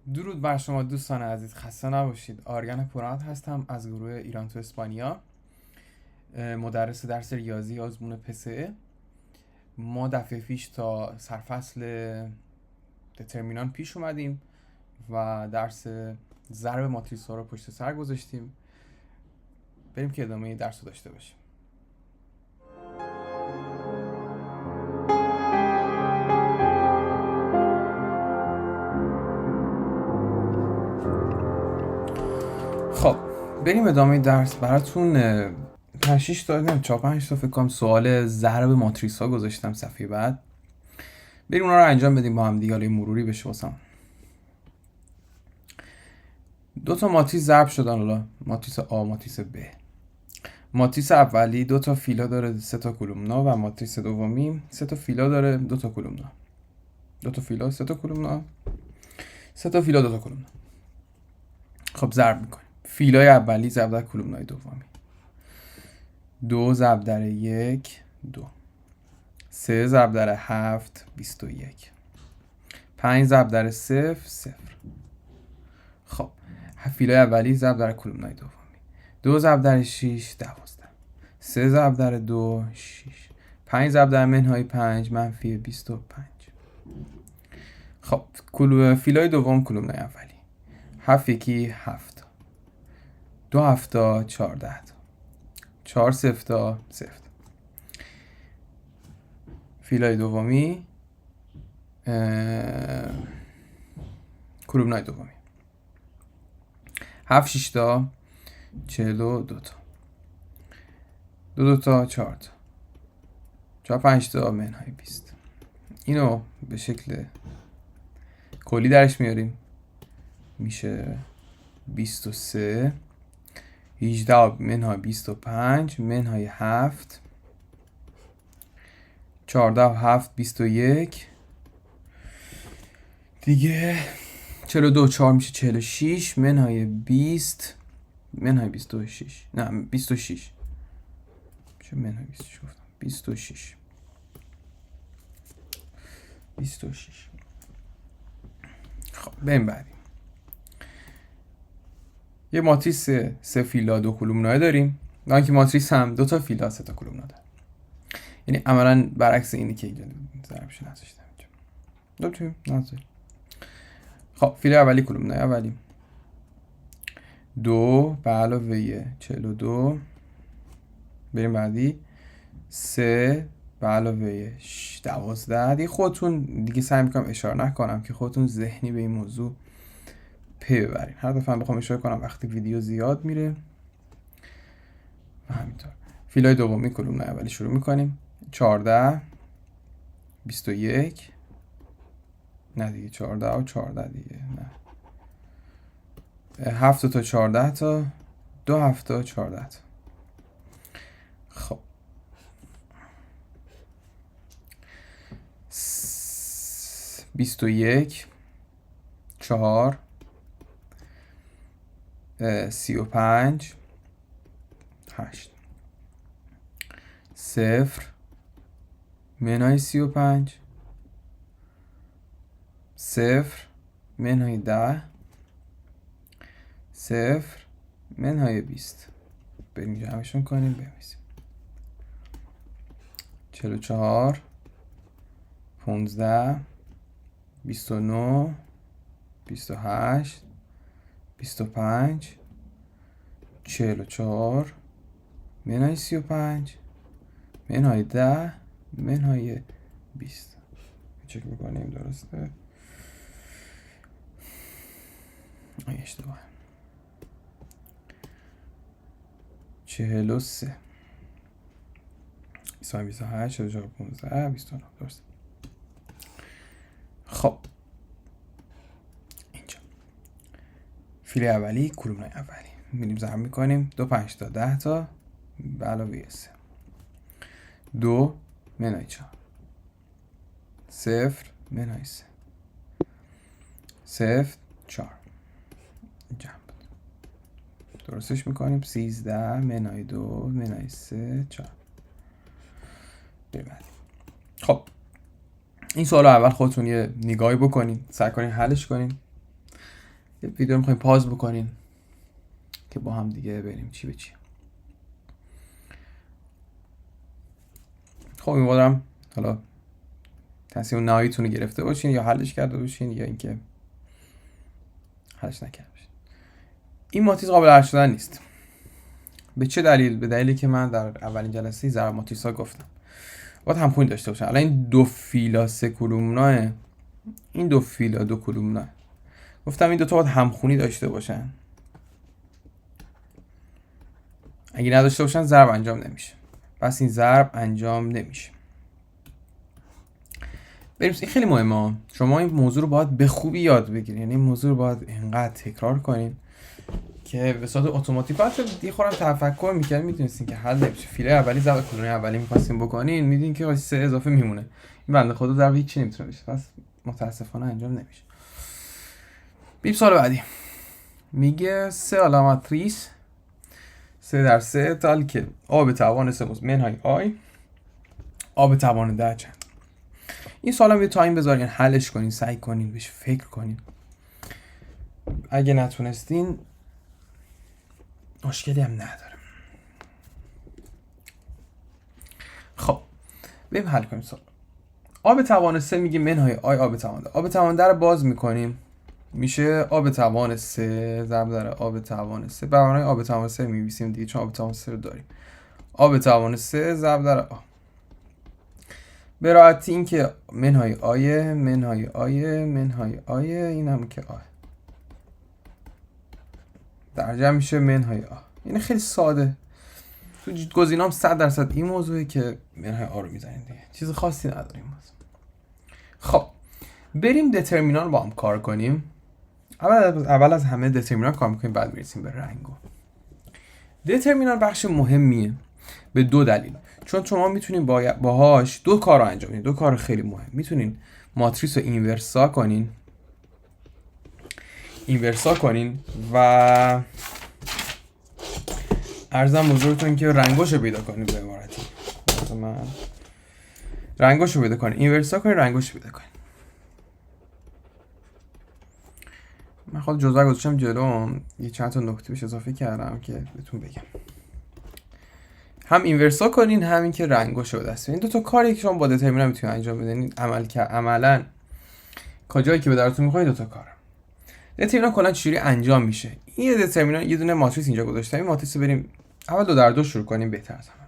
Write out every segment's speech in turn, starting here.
درود بر شما دوستان عزیز، خسته نباشید. آریان پوراد هستم از گروه ایران تو اسپانیا، مدرس درس ریاضی آزمون پسه. ما دفعه پیش تا سرفصل دترمینان پیش اومدیم و درس ضرب ماتریس ها رو پشت سر گذاشتیم. بریم که ادامه درس رو داشته باشیم. خب بریم ادامه درس. براتون 5-6 تا 4-5 تا فکر کنم سوال ضرب ماتریس ها گذاشتم صفحه بعد. بریم اونا رو انجام بدیم با هم دیگه، حالا مروری بشه واسم. دو تا ماتریس ضرب شدن، حالا ماتریس آ ماتریس ب. ماتریس اولی 2 تا فیلا داره 3 تا کلمنا و ماتریس دومی 3 تا فیلا داره 2 تا کلمنا. 2 تا فیلا 3 تا کلمنا، 3 تا فیلا 2 تا کلمنا. خب ضرب میکنیم. فیلای اولی ضرب در کلمنای دومی. 2 ضرب در 1 2. 3 ضرب در 7 21. 5 ضرب در 0 0. خب فیلای اولی ضرب در کلمنای دومی. 2 ضرب در 6 12. 3 ضرب در 2 6. 5 ضرب در منهای 5 منفی 25. خب فیلای دوم کلمنای اولی. 7 یکی 7. 2 هفتا 14 تا. 4 سفتا 0. فیلای دومی کلمنای دومی. 7 6 تا 42 تا. 2 تا 4 تا. 4 5 تا منهای 20. اینو به شکل کلی درش میاریم، میشه 23. 18 منهای 25 منهای 7. 14 و 7 21 دیگه. 42 4 میشه 46 منهای 20 منهای 26. نه 26 چه منهای 26 گفتم 26. خب بریم بعدی. یه ماتریس 3 فیلا 2 کلمنا داریم. نه که ماتریس هم 2 تا فیلا 3 تا کلمنا داره. یعنی عملا برعکس اینی که اینجا ضربش نذاشتم اینجا. نذاشتم. خب فیلای اولی کلمنای اولی 2 به علاوه 42. بریم بعدی. 3 به علاوه 12. دیگه خودتون دیگه سعی میکنم اشاره نکنم که خودتون ذهنی به این موضوع پی ببرین. هر دفعه بخوام اشاره کنم وقتی ویدیو زیاد میره و همینطور. فیلای دومی کلمنای اولی شروع میکنیم. 14 21. نه دیگه 14 و 14 دیگه نه. 7 تا 14 تا. 2 7 تا 14 تا. خب 21 4 35 8 0 منهای 35 0 منهای 10 0 منهای 20. بریم جمعشون کنیم بنویسیم. 44 15 29 28 25 44 منهای 35 منهای 10 منهای 20. چک میکنیم درسته؟ اشتباه. 43 28 44 15 29 درسته. خب اینجا فیل اولی کلمنای اولی میریم ضرب میکنیم. 2 5 تا 10 تا به علاوه 3. 2 منهای 4 0 منهای 3 0 4 جمع درستش میکنیم. 13 منهای 2 منهای 3 4. ببینید خب این سوال اول خودتون یه نگاهی بکنین، سعی کنین حلش کنین. یه ویدیو میخوایم پاز بکنین که با هم دیگه بریم چی به چی. خب امیدوارم حالا تصمیم نهاییتون رو گرفته باشین یا حلش کرده باشین یا اینکه حلش نکرده باشین. این ماتریس قابل حل شدن نیست. به چه دلیل؟ به دلیلی که من در اولین جلسه ضرب ماتریس‌ها گفتم باید همخوانی داشته باشن. الان این دو فیلا سه کلمناه، این دو فیلا دو کلمناه، گفتم این دو تا باید همخونی داشته باشن. اگه نداشته باشن ضرب انجام نمیشه. پس این ضرب انجام نمیشه. بریم. این خیلی مهمه. شما این موضوع رو باید به خوبی یاد بگیرید. یعنی این موضوع رو باید اینقدر تکرار کنین که به صورت اتوماتیک یه خورم تفکر میکنین میدونستین که حل نمیشه. فیله اولی ضرب کلمه اولی می‌خواستین بکنین، میدونین که 3 اضافه میمونه. این بنده خدا ضرب هیچ نمیتونه بشه. پس متاسفانه انجام نمیشه. بریم سوال بعدی. میگه 3 ماتریس 3 در 3 تال که آ به توان 3 منهای آی آ به توان 10 چند. این سوال هم یه تایم بذارین حلش کنین، سعی کنین بهش فکر کنین. اگه نتونستین مشکلی هم نداره. خب بریم حل کنیم سوال. آ به توان 3 میگه منهای آی آ به توان 10. آ به توان 10 رو باز میکنیم میشه آ به توان 3 ضرب در آ به توان 3 برابر آ به توان 3 می‌نویسیم دیگه چون آ به توان 3 رو داریم. آ به توان 3 ضرب در آ. به راحتی این که منهای آیه منهای آیه منهای آیه، این هم که آ در جمع میشه منهای آ. این خیلی ساده. تو گزینه‌ام 100% این موضوعی که منهای آ رو میزنیم دیگه. چیز خاصی نداریم. خب بریم دترمینان رو با هم کار کنیم. اول از همه دترمینان کار میکنیم، بعد میرسیم به رنگو. دترمینان بخش مهمیه به دو دلیل. چون شما میتونین باهاش دو کار رو انجام بدین، دو کار خیلی مهم. میتونین ماتریس رو اینورسا کنین و عرضم حضورتون که رنگاشو پیدا کنین. به عبارتی من رنگاشو پیدا کنین، اینورسا کنین، رنگاشو پیدا کنین. من خود جزوه گذاشتم جلوم، یه چند تا نکته بهش اضافه کردم که بهتون بگم. هم اینورسا کنین، همین که رنگاشو به دست بیارین. دو تا کاری که شما با دترمینان میتونید انجام بدین. عملاً کجایی که به درتون میخواد دو تا کار. دترمینان کلا چجوری انجام میشه؟ این دترمینان یه دونه ماتریس اینجا گذاشتم. این ماتریس رو بریم اول 2 در 2 شروع کنیم بهتر از همه.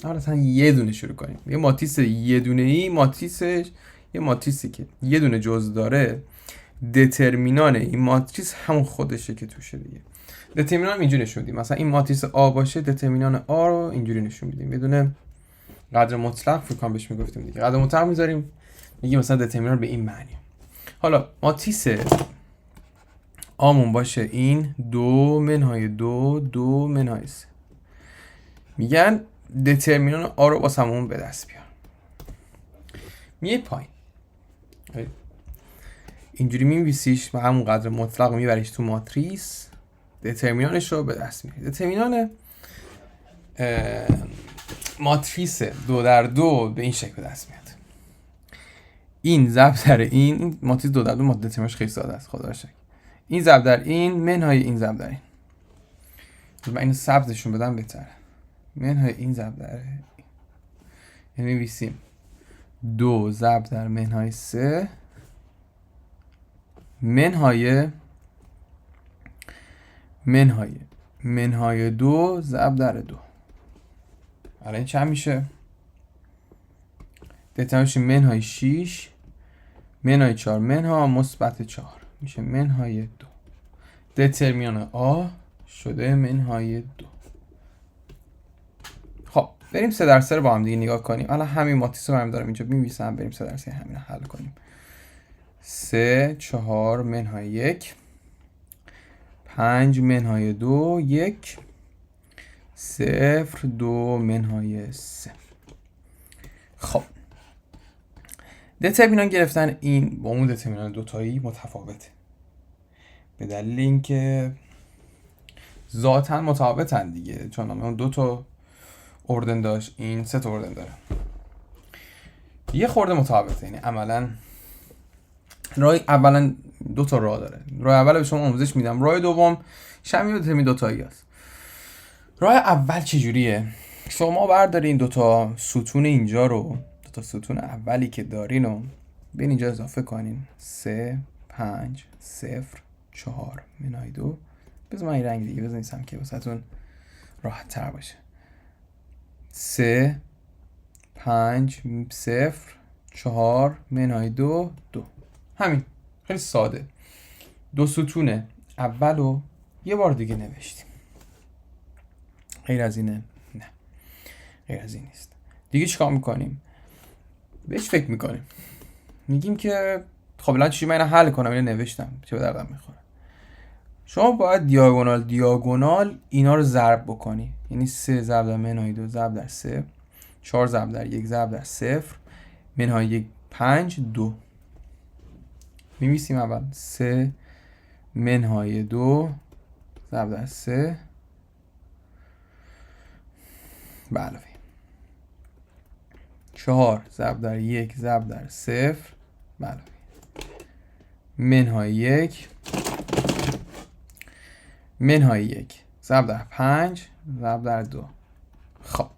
اول اصلا یه دونه شروع کنیم. یه ماتریس یه دونه‌ای، ماتریسش یه ماتریسی که یه دونه جزء داره، دترمینان این ماتریس همون خودشه که توشه دیگه. دترمینان اینجوری نشون میدیم. مثلا این ماتریس آ باشه، دترمینان آ رو اینجوری نشون میدیم. بدون قدر مطلق فکر کنم بهش میگفتیم دیگه. قدر مطلق میذاریم میگیم مثلا دترمینان به این معنی. حالا ماتریس آمون باشه این 2 منهای 2 2 منهای 3. میگن دترمینان آ رو واسمون به دست بیار. میای پایین اینجوری می‌نویسیش و همون قدر مطلق رو میبریش تو ماتریس، دترمینانش رو به دست میاری. دترمینان ماتریس 2 در 2 به این شکل به دست میاد. این ضرب در این ماتریس 2 در 2 دترمینانش خیلی ساده است، خدا رو شکر. این ضرب در این منهای این ضرب در این. من اینو سبزشون بدم بهتره. منهای این ضرب در این. یعنی می‌نویسیم 2 ضرب در منهای 3 منهای 2 ضرب در 2. الان این چند میشه؟ دترمینانش منهای 6 منهای 4 منها مثبت 4 میشه منهای 2. دترمینان آ شده منهای 2. خب بریم 3 در 3 رو با هم دیگه نگاه کنیم. الان همین ماتریس رو من دارم اینجا می‌نویسم. بریم 3 در 3 همین رو حل کنیم. 3 4 منهای 1 5 منهای 2 1 0 2 منهای 3. خب دترمینان گرفتن این با اون دترمینان دوتایی متفاوته، به دلیل اینکه ذاتاً متفاوتن دیگه. چون اون 2 تا اردن داشت، این 3 تا اردن داره. یه خورده متفاوته، یعنی عملاً راه اولا دو تا راه داره. راه اول به شما آموزش میدم، راه دوم شمی دو تایی هست. راه اول چجوریه؟ شما بردارین دو تا ستون اینجا رو، دو تا ستون اولی که دارین رو بین اینجا اضافه کنین. 3 5 0 4 منهای 2. بذار من این رنگ دیگه بزنیسم که واسهتون راحت تر باشه. 3 5 0 4 منهای 2 2. همین، خیلی ساده. دو ستون اول رو یه بار دیگه نوشتیم. غیر از اینه؟ نه، غیر از این نیست. دیگه چیکار میکنیم؟ بهش فکر میکنیم، میگیم که خب الان چی من اینو حل کنم؟ اینو نوشتم چه به دردم میخوره. شما باید دیاگونال اینا رو ضرب بکنی. یعنی 3 ضرب در منهای 2 ضرب در 3، 4 ضرب در 1 ضرب در 0 منهای 1 5 2. میمیسیم اول 3 منهای 2 ضرب در 3 به علاوه 4 ضرب در 1 ضرب در 0 به علاوه منهای 1 منهای 1 ضرب در 5 ضرب در 2. خب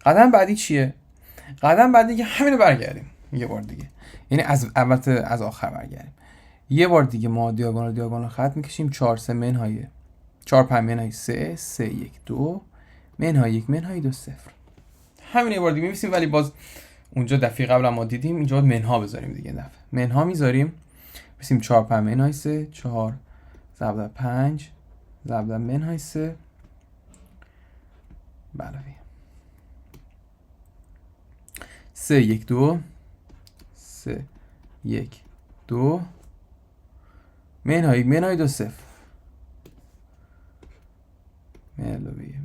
قدم بعدی چیه؟ قدم بعدی که همینو برگردیم یه بار دیگه، یعنی از آخر برگردیم یه بار دیگه. ما دیاگونال خط میکشیم. 4 3 منهای 4 5 منهای 3 3 1 2 منهای 1 منهای 2 0. همین یه بار دیگه می‌نویسیم، ولی باز اونجا دفعه قبل ما دیدیم اینجا باید منها بذاریم دیگه. دفعه منها میذاریم، می‌نویسیم 4 5 منهای 3 4 ضرب در 5 ضرب در منهای 3 به علاوه 3 1 2 3 1 2 منهای 2 0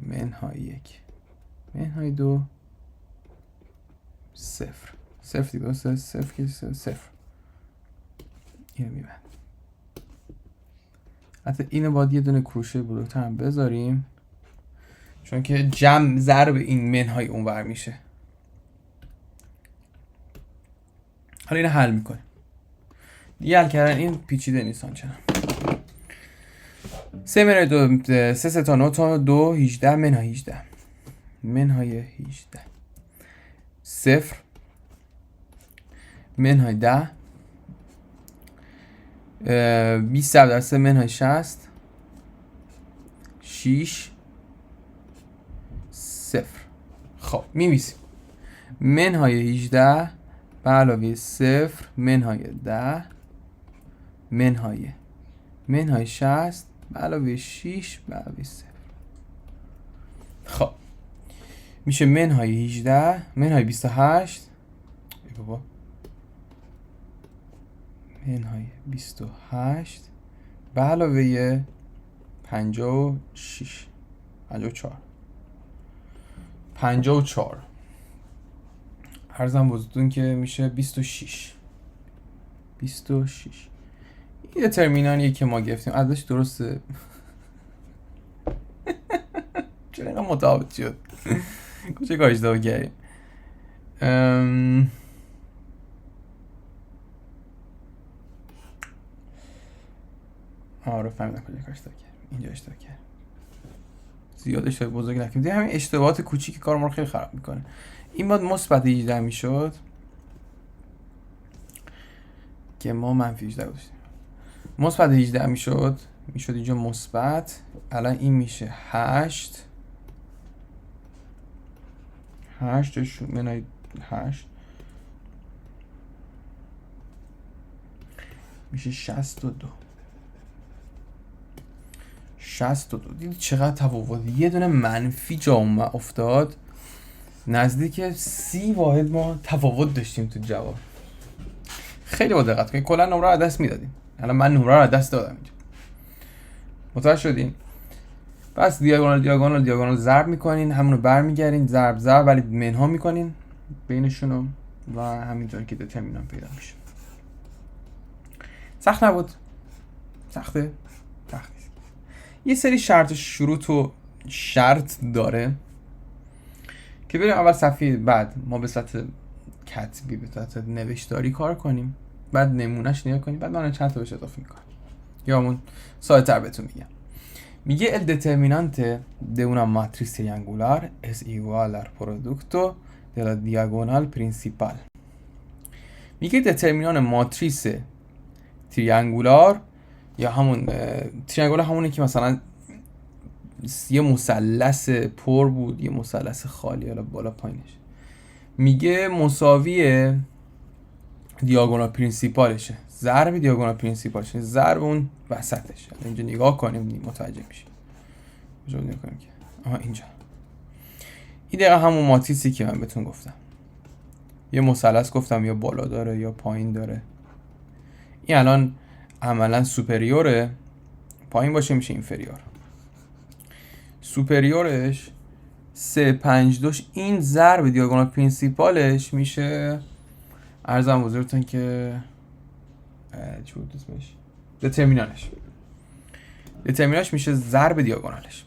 منهای 1 منهای 2 0 0 دیگه 0 که 0 اینو میبند. حتی اینو باید یه دونه کروشه بزرگتر هم بذاریم، چون که جمع ضرب این منهای اونور میشه. حالا اینو حل میکنیم دیگه. حل کردن این پیچیده نیستان چنان. 3 منهای 2 3 تا 9 تا 2 18 منهای 18 منهای 18 0 منهای 10 20 ضرب در 3 منهای 60 6 0. خب می‌نویسیم منهای 18 به علاوه 0 منهای 10 منهای 60 به علاوه 6 به علاوه 0. خب میشه منهای 18 منهای 28 ای بابا منهای 28 به علاوه 56 54 عرضم بزرگتون که میشه 26. این دترمینانیه که ما گرفتیم ازش درسته. چرا اینقدر متعاقد شد؟ کجا کار اشتباه کردیم؟ آره فهمیدم کجا کار اشتباه کردیم. اینجا اشتباه کردیم. زیاد اشتباه بزرگی نکنیم. همین اشتباهات کوچیک کار ما رو خیلی خراب میکنه. این باید مثبت 18 میشد که ما منفی 18 گذاشتیم. مثبت 18 میشد اینجا مثبت. الان این میشه 8 منهای 8 میشه 62. دیدی چقدر تفاوت؟ یه دونه منفی جا افتاد، نزدیک 30 واحد ما تفاوت داشتیم تو جواب. خیلی با دقت کنید. کلا نمره رو دست میدادیم. الان من نمره رو دست دادم اینجا. متوجه شدین؟ پس دیاگونال ضرب میکنین، همونو برمیگردین ضرب ولی منها میکنین بینشونو و همینطور که دترمینان پیدا میشه. سخت نبود. سخته؟ سخت نیست. یه سری شرط شروط و شرط داره که بریم اول صفحه بعد ما به صورت کتبی به صورت نوشتاری کار کنیم. بعد نمونهش نگاه کنید، بعد من چند تا بهش اضافه میکنم یا همون ساده تر بهتون میگم. میگه el determinante de una matriz triangular es igual al producto de la diagonal principal. میگه دترمینان ماتریس تریانگولار یا همون تریانگولار همونه که مثلا یه مثلث پر بود یه مثلث خالی حالا بالا پایینش، میگه مساوی دیاگونال پرینسیپالشه، ضرب دیاگونال پرینسیپالشه، ضرب اون وسطش. اینجا نگاه کنیم متوجه میشیم. اینجا نگاه کنیم که اینجا این دقیقا همون ماتریسی که من بهتون گفتم، یه مثلث گفتم یا بالا داره یا پایین داره. این الان عملا سوپریوره، پایین باشه میشه اینفریور. سوپریورش 3 5 2 این ضرب دیاگونال پرینسیپالش میشه، عرضم حضورتون که چی بود اسمش، دترمینانش میشه ضرب دیاگونالش.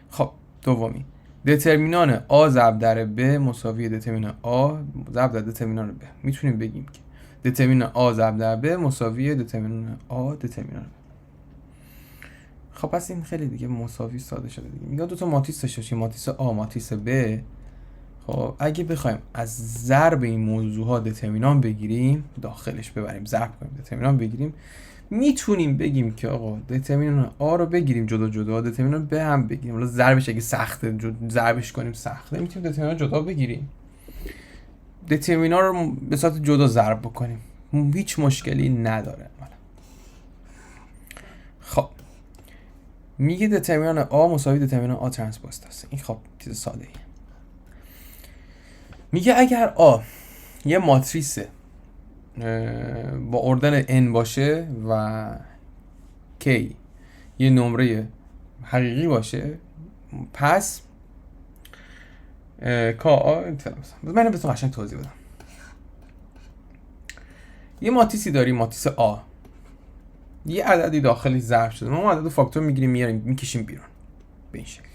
خب دومی دترمینان آ ضرب در ب مساوی دترمینان آ ضرب در دترمینان ب. میتونیم بگیم که دترمینان آ ضرب در ب مساوی دترمینان آ دترمینان ب. خب پس این خیلی دیگه مساوی ساده شده دیگه. میگه دو تا ماتریس داشته باشیم، ماتریس آ ماتریس ب. خب اگه بخوایم از ضرب این موضوع ها دترمینان بگیریم، داخلش ببریم ضرب کنیم دترمینان بگیریم، میتونیم بگیم که آقا دترمینان آ رو بگیریم جدا جدا، دترمینان ب هم بگیریم. حالا ضربش اگه سخته ضربش کنیم سخته، میتونیم دترمینان جدا بگیریم، دترمینان رو به صورت جدا ضرب بکنیم، هیچ مشکلی نداره. خب میگه دترمینان آ مساوی دترمینان آ ترانسپوز است. این خب چیز ساده ایه. میگه اگر آ یه ماتریس با اردن n باشه و k یه نمره حقیقی باشه، پس من بهتون قشنگ توضیح بدم. یه ماتریسی داریم، ماتریس آ، یه عددی داخلی ضرب شده، ما عدد فاکتور میگیریم میاریم میکشیم بیرون به این شکل.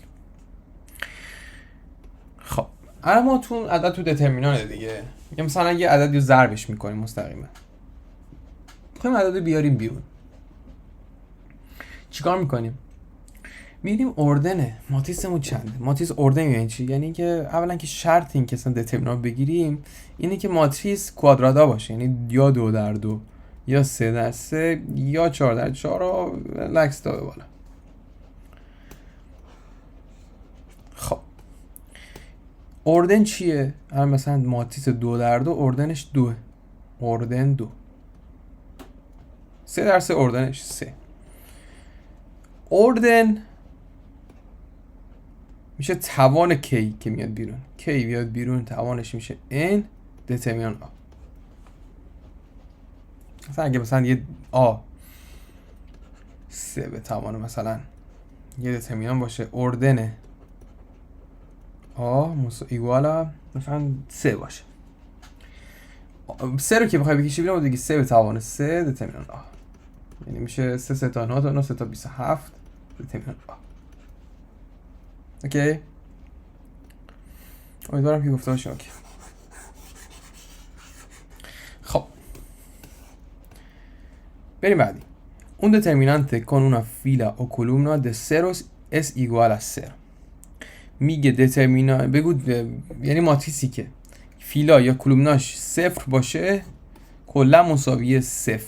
خب الان ما تو عدد تو دترمینانه دیگه، یا مثلا یه عددی رو ضربش میکنیم مستقیما، میخوایم عدد رو بیاریم بیرون، چیکار میکنیم؟ میریم اردن ماتریسمون چنده. ماتریس اردن یعنی چی؟ یعنی که اولا که شرط این که اصلا دترمینان بگیریم اینه که ماتریس کوادرادا باشه، یعنی یا 2 در 2 یا 3 در 3 یا 4 در 4 و لکس تا به بالا. خب اردن چیه؟ الان مثلا ماتریس 2 در 2 اردنش 2، اردن 2. 3 در 3 اردنش 3. اردن میشه توان کی که میاد بیرون، کی بیاد بیرون توانش میشه n دترمینان آ. مثلا اگه مثلا یه آ 3 به توان مثلا یه دترمینان باشه، اردن آ ایگوالا مثلا 3 باشه، 3 رو که بخوای بکشی بیرون دیگه 3 به توان 3 دترمینان آ، یعنی میشه 3 3 تا 9 تا 9 3 تا 27 دترمینان آ. اوکی، امیدوارم که گفته باشه. اوکی خب بریم بعدی. Un determinante con una fila o columna de ceros es igual a 0. میگه دترمینان بگو یعنی ماتریسی که فیلا یا کلومناش 0 باشه کلا مساوی 0.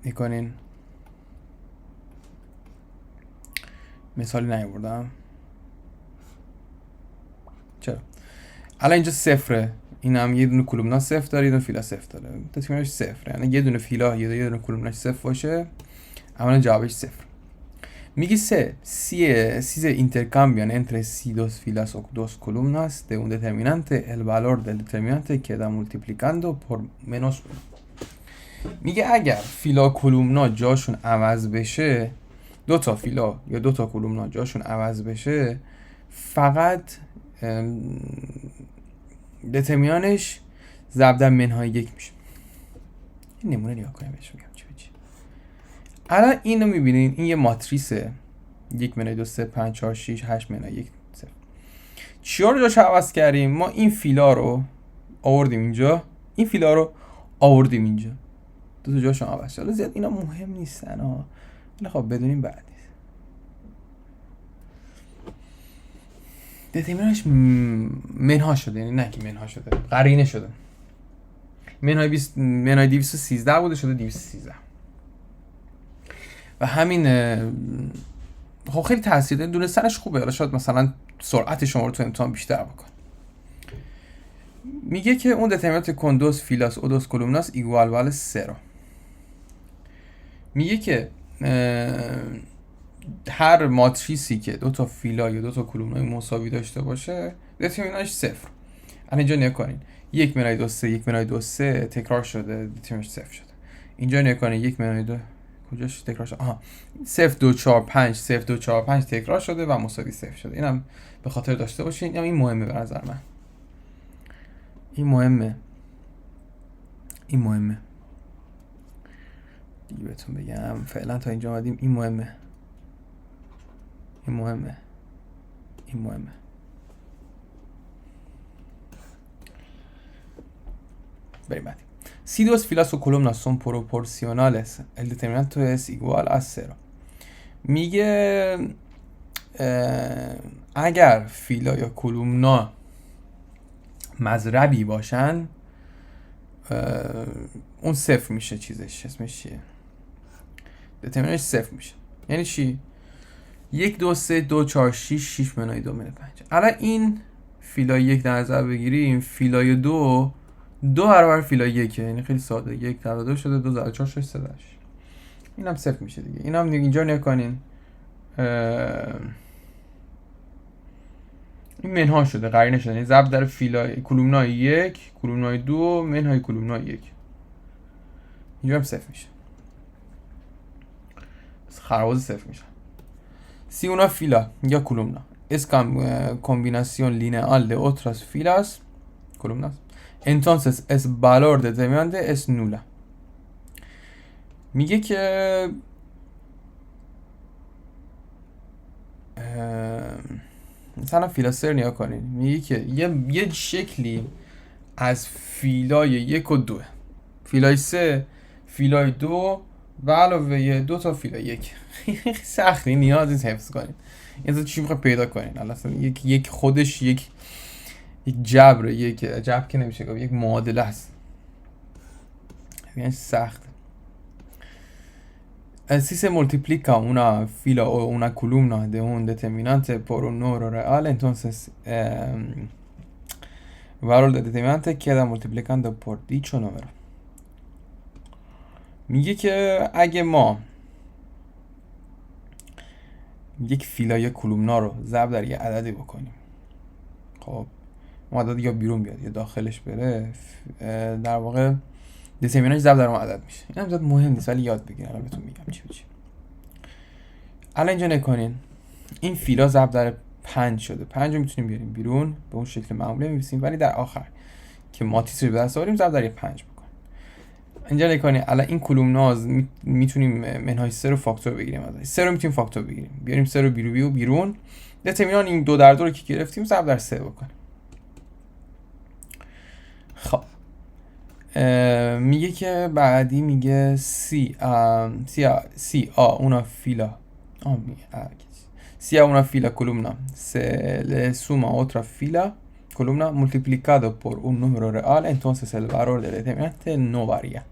میکنین مثالی نیاوردم چرا؟ الان اینجا 0، این هم یه دونه کلومنا 0 داره یه دونه فیلا 0 داره، دترمینانش 0، یعنی یه دونه فیلا یه دونه کلومناش 0 باشه اولا جوابش 0. Miguel si se intercambian entre sí dos filas o dos columnas de un determinante, el valor del determinante queda multiplicando por menos 1. میگه اگر فیلا کلومنا جاشون عوض بشه، دو تا فیلا یا دو تا کلومنا جاشون عوض بشه، فقط دترمینانش ضرب در منهای 1 میشه. این نمونه نگاه کنیم بهش میگم چی. الان اینو میبینین، این یه ماتریسه 1 منهای 2 3 5 4 6 8 منهای 1 0. چیا رو جاش عوض کردیم؟ ما این فیلا رو آوردیم اینجا این فیلا رو آوردیم اینجا، دو تا جاشون عوض شد. زیاد اینا مهم نیستن ها، ولی خب بدونیم بعد دترمینانتش منها شده، یعنی نه که منها شده، قرینه شده. منهای 213 بوده شده 213 و همین خب خیلی تاثیر داره. دونستنش خوبه، حالا شاید مثلا سرعت شما رو تو امتحان بیشتر بکن. میگه که اون دترمینانت کن دوس فیلاس او دوس کولومناس ایگوال وال سرو. میگه که هر ماتریسی که دو تا فیلا یا دو تا کولومنای مساوی داشته باشه دترمینانتش صفر. الان اینجا نگاه کنین 1 منهای 2 3 1 منهای 2 3 تکرار شده، دترمینانتش صفر شده. اینجا نگاه کنین 1 منهای 2 کجاش تکرار شده؟ آها 0 2 4 5 0 2 4 5 تکرار شده و مساوی صفر شده. اینم به خاطر داشته باشین، این مهمه به نظر من. این مهمه دیگه بهتون بگم. فعلا تا اینجا اومدیم. این مهمه. بریم بعدی. Si dos filas o columnas son proporcionales, el determinante es igual a 0. میگه اگر فیلا یا کلومنا مضربی باشن اون صفر میشه. چیزش اسمش چیه؟ دترمینانتش صفر میشه. یعنی چی؟ 1 2 3 2 4 6 6 منهای 2 منهای 5. الان این فیلای 1 در نظر بگیریم، فیلای 2 برابر فیلای 1، یعنی خیلی ساده. 1 ضرب 2 شده، 2 ضرب 4 6 8. اینم صفر میشه دیگه. اینم اینجا نگاه کنین این منها شده، قرینه شده، یعنی ضرب در فیلای کلومنای 1 کلومنای 2 منهای کلومنای 1. اینجا هم صفر میشه. خرواز صفر میشه. Si una fila ya columna es combinación lineal de otras filas, columnas, entonces es valor determinante es nula. میگه که مثلا فیلاسر نیا کنین. میگه که یه شکلی از فیلای 1 و 2، فیلای 3 فیلای 2 و علاوه 2 تا فیلای 1. سختی نیاز نیست حفظ کنین. این چی میخواد پیدا کنین؟ اصلا یک خودش یک جبر، یک جبر که نمیشه گفت، یک معادله است. یعنی سخت. Si se multiplica una fila o una columna de un determinante por un número real, entonces el valor del determinante queda multiplicando por dicho número. میگه که اگه ما یک فیلا یا کلومنا رو ضرب در یه عددی بکنیم، خب اون عدد یا بیرون بیاد یا داخلش بره، در واقع دترمینانتش ضرب در اون عدد میشه. این هم زیاد مهم نیست ولی یاد بگیرین. الان بهتون میگم چی بچی. الان اینجا نکنین این فیلا ضرب در 5 شده. 5 رو میتونیم بیاریم بیرون، به اون شکل معمولی می‌نویسیم، ولی در آخر که ماتریس رو به دست آوریم ضرب در 5 بکنیم. اینجا نکنین الان این کلومنا میتونیم منهای 3 رو فاکتور بگیریم. ازش 3 رو میتونیم فاکتور بگیریم. بیاریم 3 رو بیرون. دترمینانت این 2 در 2 رو که گرفتیم ضرب در 3 بکنیم. خب میگه که بعدی میگه si a una fila columna se le suma otra fila columna multiplicado por un número real, entonces el valor del determinante no varía.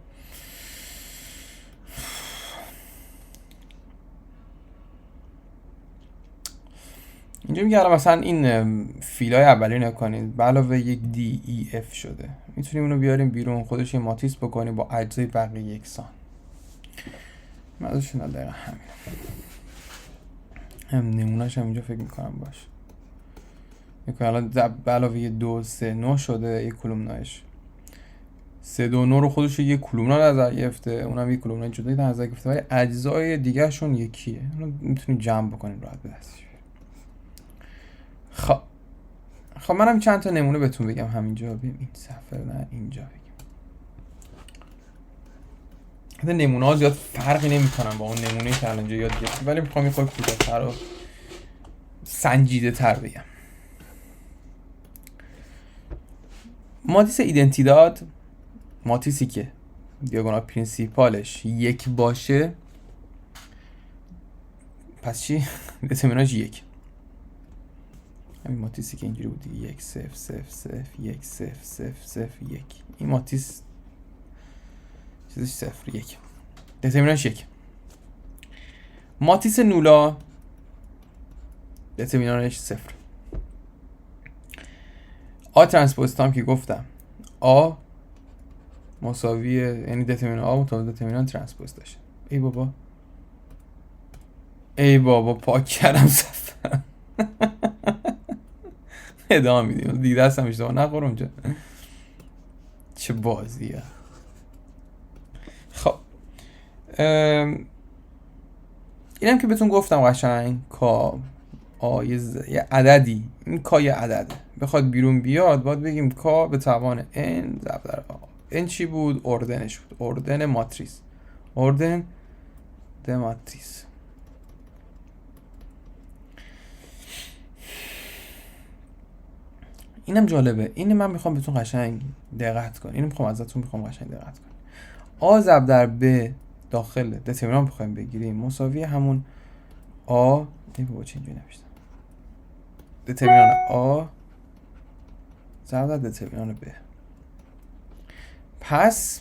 اینجا میگه الان مثلا این فیلای اولی نکنید به علاوه یک دی ای اف شده، میتونیم اونو بیاریم بیرون، خودش یه ماتریس بکنیم با اجزای بقیه یکسان. مازشون دقیقا همین. هم نمونهش هم اینجا فکر میکنم باشه. میکنم الان به علاوه 2 3 9 شده یک کلومنایش. 3 2 9 رو خودش یک کلومنا نظر گرفته، اونم یک کلومنا جدایی نظر گرفته، ولی اجزای دیگه شون یکیه. اونو میتونید جمع بکنیم راحت به دستش. خب منم چند تا نمونه بهتون بگم همینجا. ببین این صفحه نه اینجا بگم. نمونه ها زیاد فرقی نمیکنن با اون نمونه که الان اینجا یاد گرفتیم، ولی میخوام یه خورده کوتاه‌تر و سنجیده تر بگم. ما dice identidad ماتریسی که دیاگونال پرینسیپالش 1 باشه پس چی؟ دترمینانتش 1. همین ماتریسی که اینجوری بود 1 0 0 0 1 0 0 0 1. این ماتریس چیزش 0 1. دترمینانتش 1. ماتریس نولا دترمینانتش 0. آ ترانسپوز تام که گفتم آ مساوی یعنی دترمینان آ متضاد دترمینان ترانسپوز داشته. ای بابا پاک کردم صفحه. ادامه میدیم دیگه دستم اشتباه نخور اونجا. چه بازیه. خب اینم که بهتون گفتم قشنگ کا یه عددی، این کا یه عدده بخواد بیرون بیاد باید بگیم کا به توان n ضرب در آ. n چی بود؟ اردنش بود، اردن ماتریس، اردن د ماتریس. اینم جالبه، اینو من میخوام بهتون قشنگ دقت کنید، اینو میخوام ازتون قشنگ دقت کنید. آ ضرب در ب داخل دترمینان بخوایم بگیریم مساوی همون آ با چه اینجوری نوشتم دترمینان آ ضرب در دترمینان ب. پس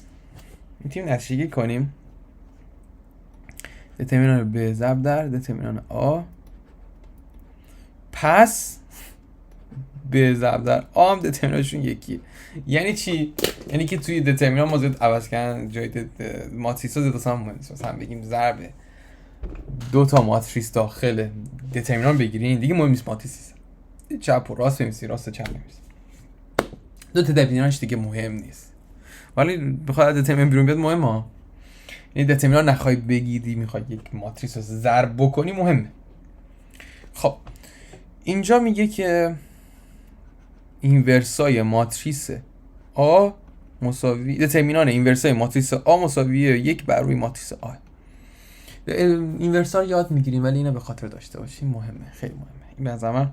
میتونیم نتیجه‌گیری کنیم دترمینان ب ضرب در دترمینان آ، پس ب ضرب در آ هم دترمینانشون یکیه. یعنی چی؟ یعنی که توی دترمینان ما زود عوض کردن جای ماتریس ها زود اصلا مهم نیست. مثلا بگیم ضرب 2 ماتریس داخل دترمینان بگیرین دیگه مهم نیست ماتریس چپ و راست بنویسی، راست چپ بنویسی، 2 دترمینانش دیگه مهم نیست. ولی بخواد دترمینان بیرون بیاد مهمه. یعنی دترمینان نخوای بگیری میخوای یک ماتریس رو ضرب بکنی مهمه. خب اینجا میگه که اینورسای ماتریس آ مساوی دترمینان اینورسای ماتریس آ مساوی 1 بر روی ماتریس آ. اینورسا رو یاد میگیریم ولی اینو به خاطر داشته باشیم، مهمه، خیلی مهمه. این به نظر من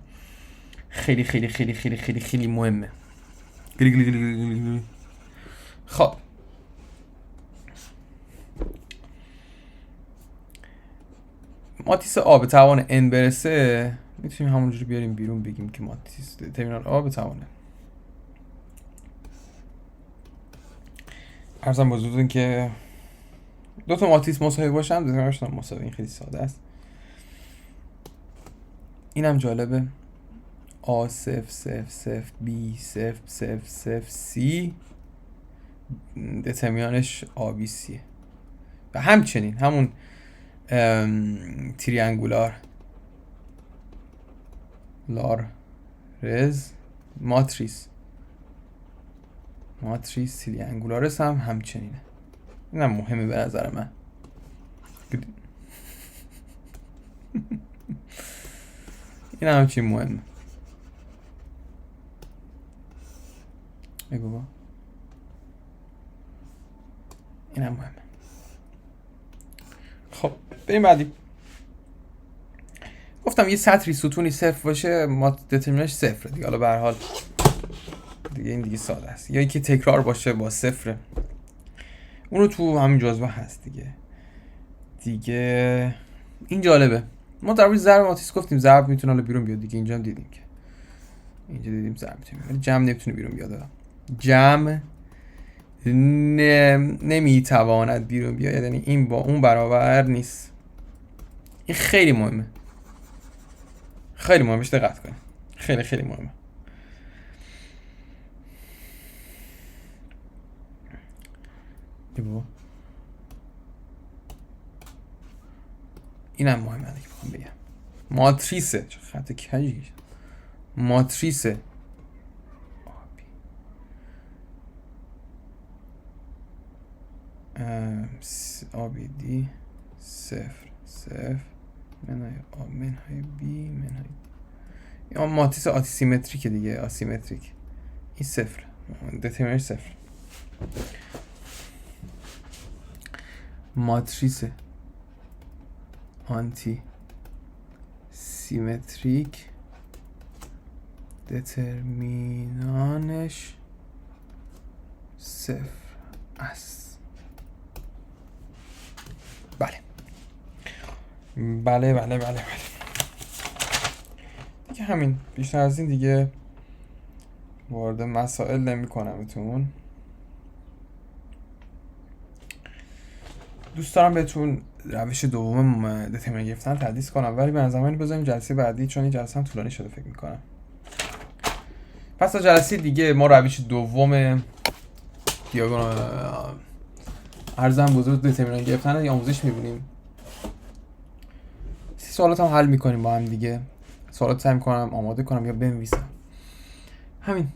خیلی خیلی خیلی خیلی خیلی خیلی مهمه. خب ماتریس آ به توان n برسه میتونیم همونجوری بیاریم بیرون بگیم که ماتریس دترمینان آ به توان ارزم بزرگتون که 2 ماتریس مساوی باشن دترمینانشون مساوی. این خیلی ساده است. اینم جالبه آ 0 0 0 B 0 0 0 C دترمینانش آ بی سیه. و همچنین همون تریانگولار لارز ماتریس تریانگولارس هم همچنینه. اینم مهمه به نظر من. این هم چی مهمه. ای بابا این هم مهمه. خب بریم بعدی. گفتم یه سطری ستونی 0 باشه دترمینانش 0 دیگه. حالا به هر حال دیگه این دیگه ساده است. یا اینکه تکرار باشه با 0 اونو تو همین جزوه هست دیگه این جالبه. ما در روی ضرب ماتریس گفتیم ضرب میتونه حالا بیرون بیاد دیگه. اینجا هم دیدیم که اینجا دیدیم ضرب میتونه بیاد، جمع نمیتونه بیرون بیاد. جمع نمیتواند بیرون بیاد، یعنی این با اون برابر نیست. این خیلی مهمه، خیلی مهمه، بهش دقت کنید، خیلی خیلی مهمه. اینم مهمه که بخوام بگم. ماتریسه چه خط کجی ماتریسه آبی دی 0 0 منهای آ منهای بی منهای یا ماتریس آسیمتریکه دیگه، آسیمتریک. این 0 دترمینانش 0. ماتریس آنتی سیمتریک دترمینانش 0. اس. بله بله بله بله بله دیگه همین. بیشتر از این دیگه وارد مسائل نمی کنمتون. دوست دارم بهتون روش دوم دترمین گرفتن تدریس کنم، ولی به نظرم بذاریم جلسه بعدی، چون این جلسه هم طولانی شده فکر میکنم. پس تا جلسه دیگه ما روش دوم دیاگونال ارزم بزرگ دترمین گرفتن آموزش میبینیم. سوالات هم حل میکنیم با هم دیگه. سوالات سعی میکنم آماده کنم یا بنویسم. همین.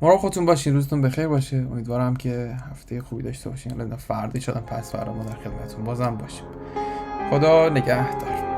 مراقب خودتون باشین. روزتون بخیر باشه. امیدوارم که هفته خوبی داشته باشین. الان فردا شدم پس فردا ما در خدمتتون بازم باشیم. خدا نگهدار.